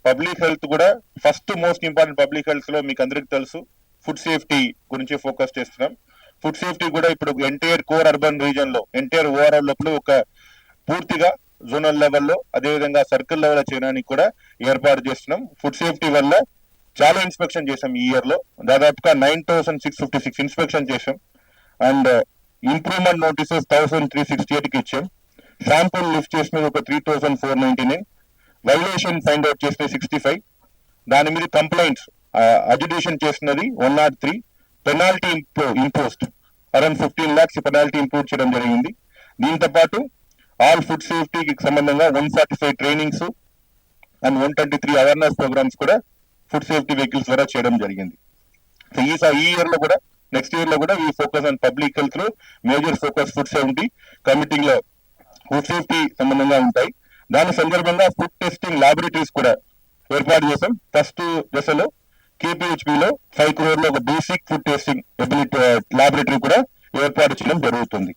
Public health కూడా first most important public health లో మీకు అందరికి తెలుసు ఫుడ్ సేఫ్టీ గురించి ఫోకస్ చేస్తున్నాం. ఫుడ్ సేఫ్టీ కూడా ఇప్పుడు ఎన్టీఆర్ కోర్ అర్బన్ రీజన్ లో ఎన్టీఆర్ ఓవరాల్ లోపల ఒక పూర్తిగా జోనల్ లెవెల్లో అదేవిధంగా సర్కిల్ లెవెల్ చేయడానికి కూడా ఏర్పాటు చేస్తున్నాం. ఫుడ్ సేఫ్టీ వల్ల చాలా ఇన్స్పెక్షన్ చేసాం ఈ ఇయర్ లో, దాదాపుగా 9656 ఇన్స్పెక్షన్ చేసాం. అండ్ ఇంప్రూవ్మెంట్ నోటీసెస్ 1368 కి ఇచ్చాం. శాంపుల్ లిఫ్ట్ చేసినది ఒక 3499, వైలేషన్ ఫైండ్ అవుట్ చేసిన 65, దాని మీద కంప్లైంట్స్ అజిటేషన్ చేసినది 103, penalty imposed around 15 lakhs penalty impose చేయడం జరిగింది. దీంతో పాటు ఆల్ ఫుడ్ సేఫ్టీకి సంబంధంగా 145 ట్రైనింగ్స్ అండ్ 123 అవేర్నెస్ ప్రోగ్రామ్స్ కూడా ఫుడ్ సేఫ్టీ వెహికల్స్ ద్వారా చేయడం జరిగింది. సో ఈ ఇయర్ లో కూడా నెక్స్ట్ ఇయర్ లో కూడా ఈ ఫోకస్ ఆన్ పబ్లిక్ హెల్త్ లో major focus food safety committing లో ఫుడ్ సేఫ్టీ సంబంధంగా ఉంటాయి. దాని సందర్భంగా ఫుడ్ టెస్టింగ్ ల్యాబొరేటరీస్ కూడా ఏర్పాటు చేసాం. ఫస్ట్ దశలో కేపీహెచ్బి లో 5 crore లో ఒక బేసిక్ ఫుడ్ టెస్టింగ్ ల్యాబొరేటరీ కూడా ఏర్పాటు చేయడం జరుగుతుంది.